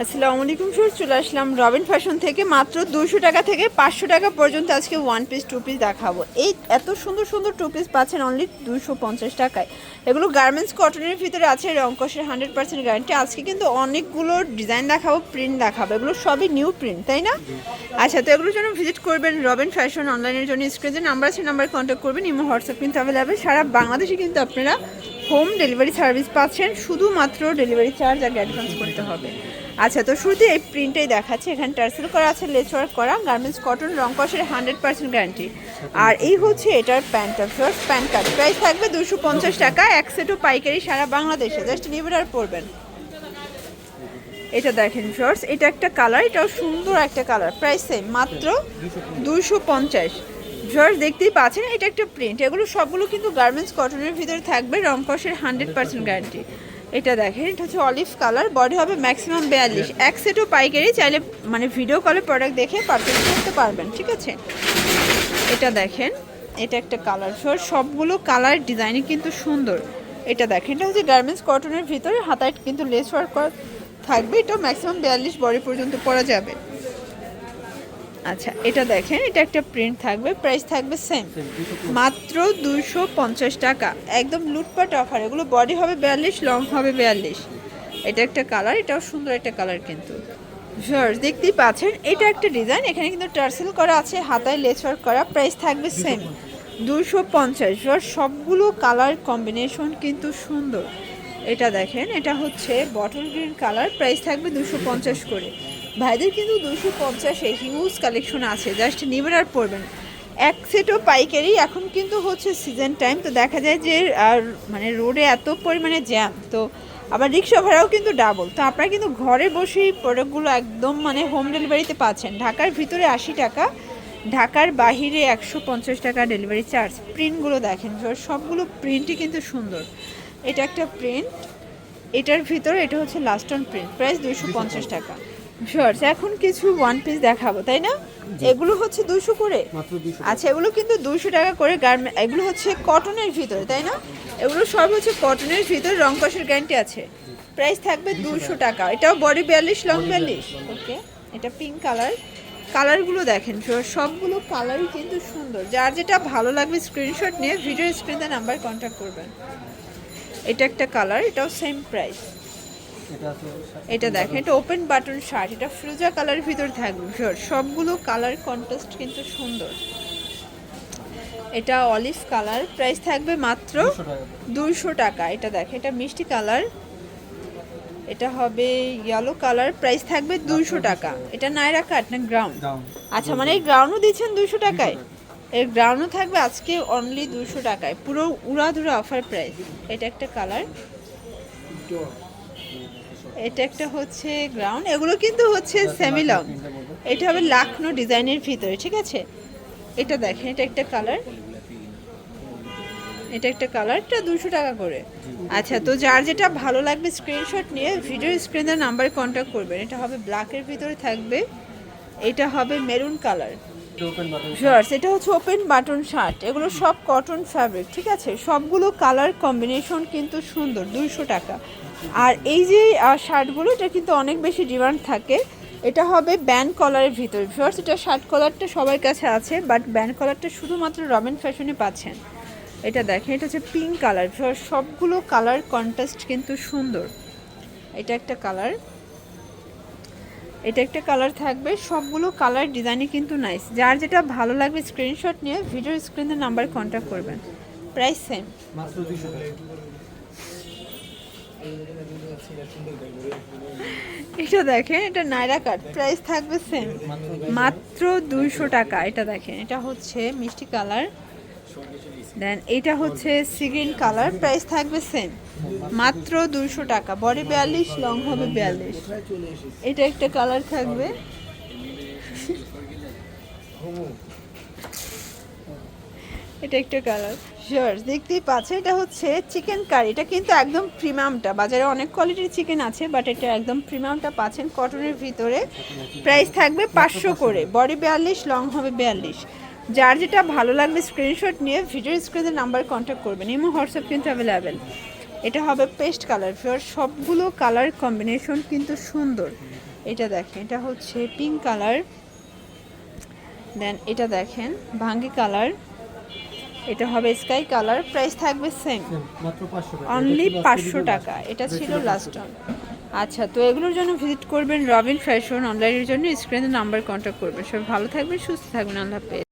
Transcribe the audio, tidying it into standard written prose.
আসসালামু আলাইকুম স্যার, চলে আসলাম রবিন ফ্যাশন থেকে। মাত্র 200 টাকা থেকে 500 টাকা পর্যন্ত আজকে ওয়ান পিস টু পিস দেখাবো। এই এত সুন্দর সুন্দর টু পিস পাচ্ছেন অনলি 250 টাকায়। এগুলো গার্মেন্টস কটনের ভিতরে আছে, রংকশের 100% গ্যারান্টি। আজকে কিন্তু অনেকগুলো ডিজাইন দেখাবো, প্রিন্ট দেখাবো, এগুলো সবই নিউ প্রিন্ট, তাই না? আচ্ছা, তো এগুলোর জন্য ভিজিট করবেন রবিন ফ্যাশন। অনলাইনের জন্য স্ক্রিনে নাম্বার আছে, নাম্বার কন্ট্যাক্ট করবেন। ইমো হোয়াটসঅ্যাপ কিন্তু অ্যাভেলেবেল। সারা বাংলাদেশে কিন্তু আপনারা হোম ডেলিভারি সার্ভিস পাচ্ছেন, শুধুমাত্র ডেলিভারি চার্জ আগে অ্যাডভান্স করতে হবে। আচ্ছা, তো শুরুতে এই প্রিন্টটাই দেখাচ্ছে। এখানে টার্সেল করা আছে, লেস ওয়ার্ক করা, গার্মেন্টস কটন, রংকশের 100% গ্যারান্টি। আর এই হচ্ছে এটার প্যান্টটা, ফার্স্ট প্যান্ট কাট। প্রাইস থাকবে 250 টাকা, এক সেটও পাইকারি সারা বাংলাদেশে, জাস্ট নেবেন আর পরবেন। এটা দেখেন শর্টস, এটা একটা কালার, এটাও সুন্দর একটা কালার। প্রাইস সেম, মাত্র 250। শর্টস দেখতেই পাচ্ছেন, এটা একটা প্রিন্ট। এগুলো সবগুলো কিন্তু গার্মেন্টস কটনের ভিতরে থাকবে, রংকশের 100% গ্যারান্টি। এটা দেখেন, এটা হচ্ছে অলিভ কালার, বডি হবে ম্যাক্সিমাম 42। এক সেটও পাইকারি, চাইলে মানে ভিডিও কলে প্রোডাক্ট দেখে পারচেজ করতে পারবেন, ঠিক আছে? এটা দেখেন, এটা একটা কালার। সবগুলো কালার ডিজাইনিং কিন্তু সুন্দর। এটা দেখেন, এটা হচ্ছে গার্মেন্টস কটনের ভিতরে, হাতায় কিন্তু লেস ওয়ার্ক থাকবে। এটাও ম্যাক্সিমাম 42 বডি পর্যন্ত পরা যাবে। আচ্ছা, এটা দেখেন, এটা একটা প্রিন্ট থাকবে, প্রাইস থাকবে সেম, মাত্র 250 টাকা। একদম লুটপাট অফার। এগুলো বডি হবে 42, লং হবে 42। এটা একটা কালার, এটাও সুন্দর একটা কালার কিন্তু। শর্টস দেখতেই পাচ্ছেন, এটা একটা ডিজাইন। এখানে কিন্তু টার্সেল করা আছে, হাতায় লেস ওয়ার্ক করা। প্রাইস থাকবে সেম, 250। শর্টস সবগুলো কালার কম্বিনেশন কিন্তু সুন্দর। এটা দেখেন, এটা হচ্ছে বটল গ্রিন কালার, প্রাইস থাকবে 250 করে। ভাইদের কিন্তু 250-এ হিউজ কালেকশন আছে, জাস্ট নেবেন আর পরবেন। এক সেটও পাইকারি। এখন কিন্তু হচ্ছে সিজন টাইম, তো দেখা যায় যে আর মানে রোডে এত পরিমাণে জ্যাম, তো আবার রিক্সা ভাড়াও কিন্তু ডাবল। তো আপনারা কিন্তু ঘরে বসেই প্রোডাক্টগুলো একদম মানে হোম ডেলিভারিতে পাচ্ছেন। ঢাকার ভিতরে 80 টাকা, ঢাকার বাহিরে 150 টাকা ডেলিভারি চার্জ। প্রিন্টগুলো দেখেন, সবগুলো প্রিন্টই কিন্তু সুন্দর। এটা একটা প্রিন্ট, এটার ভিতরে এটা হচ্ছে লাস্ট অন প্রিন্ট। প্রাইস 250 টাকা। শর্টস এখন কিছু ওয়ান পিস দেখাবো, তাই না? এগুলো হচ্ছে 200 করে। আচ্ছা, এগুলো কিন্তু 200 টাকা করে। গার্মেন্ট এগুলো হচ্ছে কটনের ভিতরে, তাই না? এগুলো সব হচ্ছে কটনের ভিতরে, রংকশের গ্যারান্টি আছে। প্রাইস থাকবে 200 টাকা। এটাও বডি 42, লং 42। ওকে, এটা পিঙ্ক কালার। কালারগুলো দেখেন, সবগুলো কালারই কিন্তু সুন্দর। যার যেটা ভালো লাগবে স্ক্রিনশট নিয়ে ভিডিও স্ক্রিনে নাম্বার কন্ট্যাক্ট করবেন। এটা একটা কালার, এটাও সেম প্রাইস। এটা দেখেন, এটা ওপেন বাটন শার্ট, এটা ফিরোজা কালারের ভিতর থাকবে। সবগুলো কালার কন্ট্রাস্ট কিন্তু সুন্দর। এটা অলিভ কালার, প্রাইস থাকবে মাত্র 200 টাকা। এটা দেখেন, এটা মিষ্টি কালার, এটা হবে ইয়েলো কালার, প্রাইস থাকবে 200 টাকা। এটা নায়রা কাট না গ্রাউন্ড? আচ্ছা, মানে এই গ্রাউন্ডও দিচ্ছেন 200 টাকায়? এর গ্রাউন্ডও থাকবে আজকে অনলি 200 টাকায়, পুরো উড়াধুরা অফার প্রাইস। এটা একটা কালার, এটা একটা হচ্ছে গ্রাউন্ড। এগুলো কিন্তু হচ্ছে সেমি লং, এটা হবে লাখনো ডিজাইনের ভিতরে, ঠিক আছে? এটা দেখেন, এটা একটা কালার, এটা একটা কালার, এটা 200 টাকা করে। আচ্ছা, তো যার যেটা ভালো লাগবে স্ক্রিনশট নিয়ে ভিডিও স্ক্রিনের নাম্বারে কন্ট্যাক্ট করবেন। এটা হবে ব্ল্যাকের ভিতরে থাকবে, এটা হবে মেরুন কালার। শর্টস, এটা হচ্ছে ওপেন বাটন শার্ট। এগুলো সব কটন ফ্যাব্রিক, ঠিক আছে? সবগুলো কালার কম্বিনেশন কিন্তু সুন্দর, 200 টাকা। আর এই যে শার্টগুলো, এটা কিন্তু অনেক বেশি ডিমান্ড থাকে। এটা হবে ব্যান্ড কলারের ভিতরে। শর্টস, এটা শার্ট কলারটা সবার কাছে আছে, বাট ব্যান্ড কলারটা শুধুমাত্র রবিন ফ্যাশনে পাচ্ছেন। এটা দেখেন, এটা হচ্ছে পিঙ্ক কালার। সবগুলো কালার কন্ট্রাস্ট কিন্তু সুন্দর। এটা একটা কালার, এটা একটা কালার থাকবে। সবগুলো কালার ডিজাইনই কিন্তু নাইস। যার যেটা ভালো লাগবে স্ক্রিনশট নিয়ে ভিডিও স্ক্রিনের নাম্বার কন্ট্যাক্ট করবেন। প্রাইস সেম, এটা দেখেন, এটা নায়রা কাট, প্রাইস থাকবে সেম, মাত্র 200 টাকা। এটা দেখেন, এটা হচ্ছে মিষ্টি কালার, দেন এটা হচ্ছে সি গ্রিন কালার, প্রাইস থাকবে সেম, মাত্র 200 টাকা। বডি 42, লং হবে 42। এটা একটা কালার থাকবে, এটা একটা কালার। শিওর দেখতেই পাচ্ছে, এটা হচ্ছে চিকেন কারি। এটা কিন্তু একদম প্রিমিয়ামটা, বাজারে অনেক কোয়ালিটির চিকেন আছে, বাট এটা একদম প্রিমিয়ামটা পাচ্ছেন কটনের ভিতরে। প্রাইস থাকবে 500 করে। বডি 42, লং হবে 42। যার যেটা ভালো লাগবে স্ক্রিনশট নিয়ে ভিডিও স্ক্রিনের নাম্বার কন্ট্যাক্ট করবেন। ইমো হোয়াটসঅ্যাপ কিন্তু অ্যাভেলেবেল। এটা হবে পেস্ট কালার। সবগুলো কালার কম্বিনেশন কিন্তু সুন্দর। এটা দেখেন, এটা হচ্ছে পিঙ্ক কালার, দেন এটা দেখেন ভাঙ্গি কালার, এটা হবে স্কাই কালার। প্রাইস থাকবে সেম, মাত্র 500 টাকা, অনলি 500 টাকা। এটা ছিল লাস্ট অন। আচ্ছা, তো এগুলোর জন্য ভিজিট করবেন রবিন ফ্যাশন। অনলাইনের জন্য স্ক্রিনে নাম্বার কন্ট্যাক্ট করবেন। সবাই ভালো থাকবেন, সুস্থ থাকবেন, আল্লাহ হাফেজ।